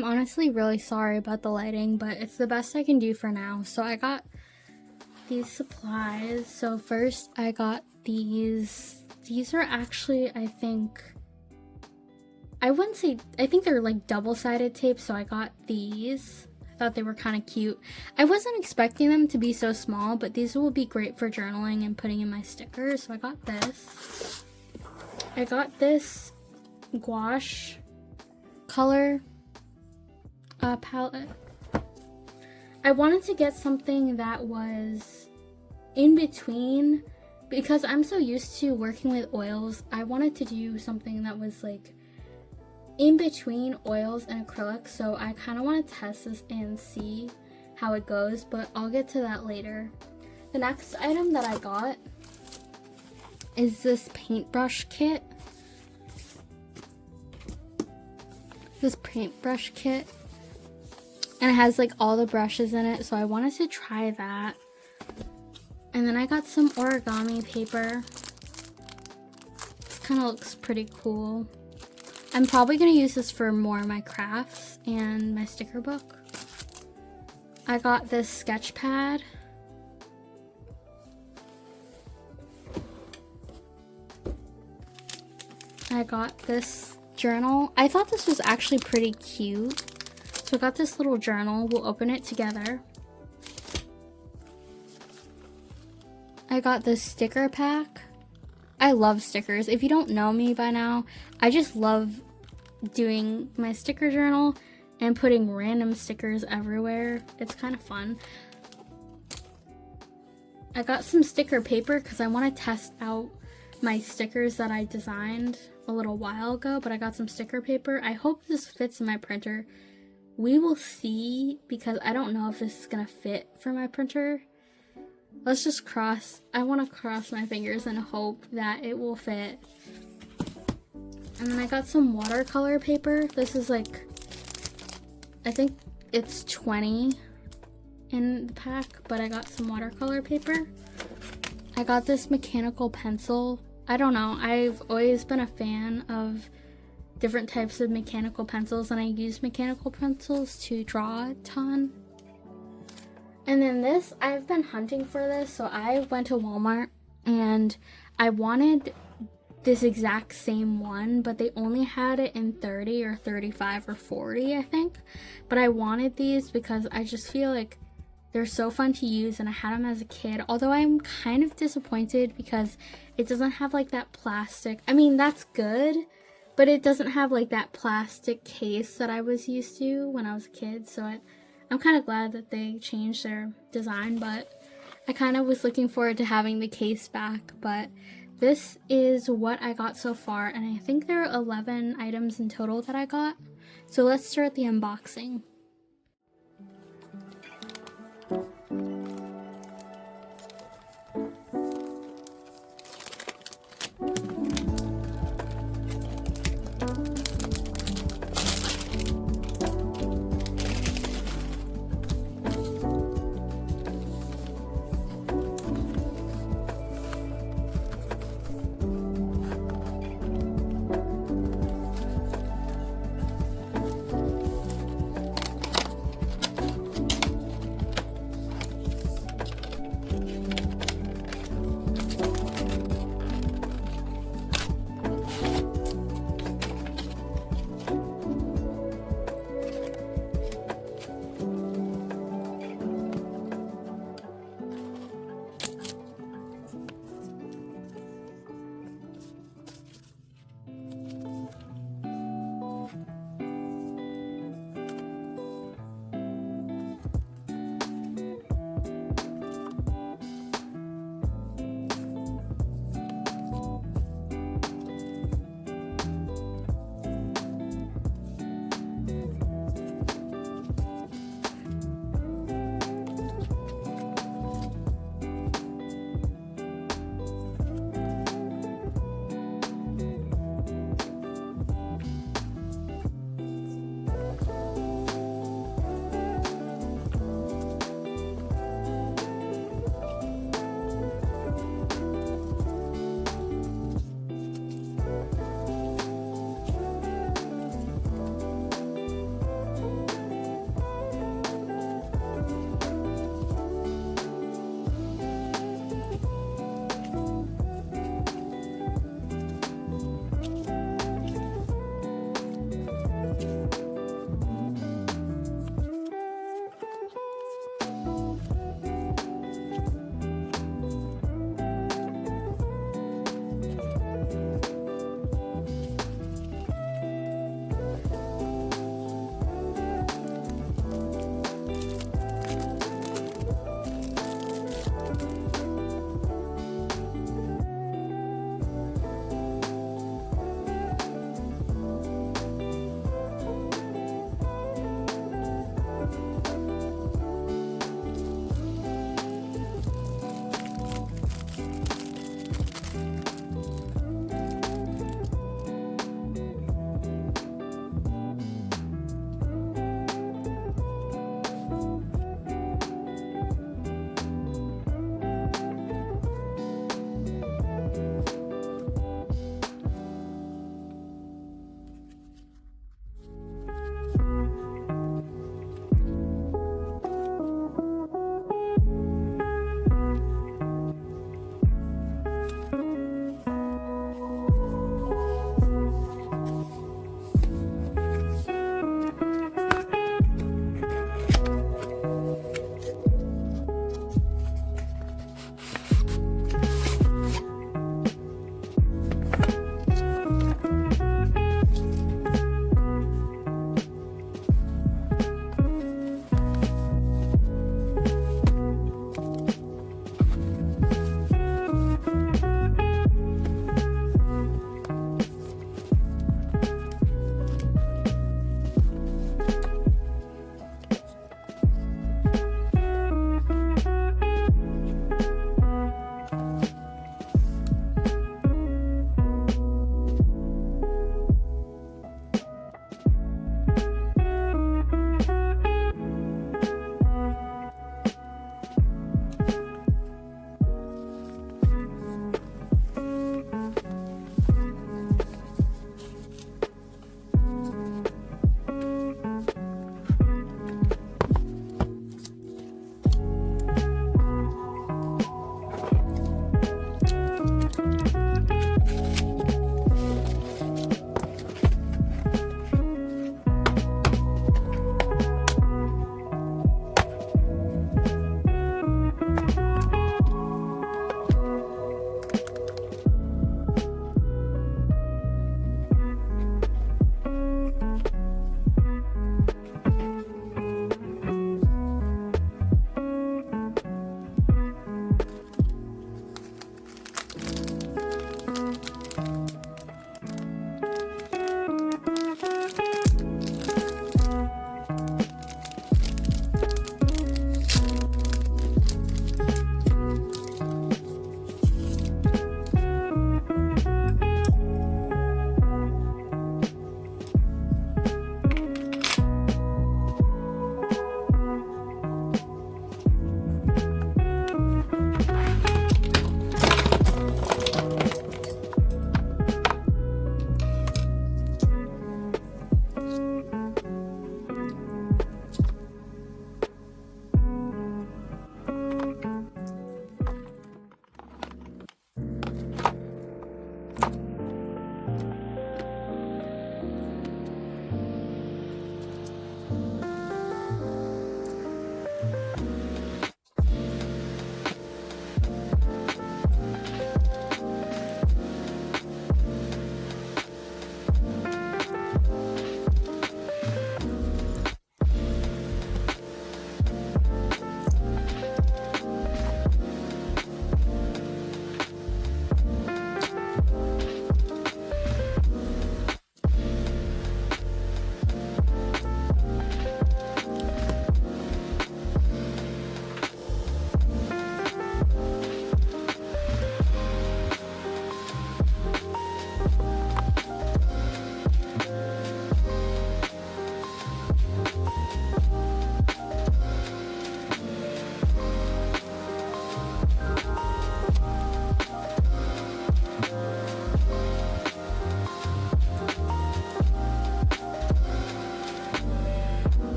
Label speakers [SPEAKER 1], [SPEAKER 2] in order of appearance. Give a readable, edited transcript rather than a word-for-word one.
[SPEAKER 1] I'm honestly really sorry about the lighting, but it's the best I can do for now. So I got these supplies. So first I got these. These are actually, I think they're like double-sided tape, so I got these. I thought they were kind of cute. I wasn't expecting them to be so small, but these will be great for journaling and putting in my stickers. So I got this. I got this gouache color palette. I wanted to get something that was in between, because I'm so used to working with oils. I wanted to do something that was like in between oils and acrylics, so I kind of want to test this and see how it goes, but I'll get to that later. The next item that I got is this paintbrush kit. And it has like all the brushes in it, so I wanted to try that. And then I got some origami paper. This kind of looks pretty cool. I'm probably going to use this for more of my crafts and my sticker book. I got this sketch pad. I got this journal. I thought this was actually pretty cute. So I got this little journal. We'll open it together. I got this sticker pack. I love stickers. If you don't know me by now, I just love doing my sticker journal and putting random stickers everywhere. It's kind of fun. I got some sticker paper because I want to test out my stickers that I designed a little while ago, but I got some sticker paper. I hope this fits in my printer. We will see, because I don't know if this is gonna fit for my printer. Let's just I want to cross my fingers and hope that it will fit. And then I got some watercolor paper. This is like, I think it's 20 in the pack, but I got some watercolor paper. I got this mechanical pencil. I don't know, I've always been a fan of different types of mechanical pencils, and I use mechanical pencils to draw a ton. And then this, I've been hunting for this, so I went to Walmart and I wanted this exact same one, but they only had it in 30 or 35 or 40, I think. But I wanted these because I just feel like they're so fun to use, and I had them as a kid. Although I'm kind of disappointed because it doesn't have like that plastic. I mean, that's good, but it doesn't have like that plastic case that I was used to when I was a kid. So I'm kind of glad that they changed their design, but I kind of was looking forward to having the case back. But this is what I got so far, and I think there are 11 items in total that I got. So let's start the unboxing.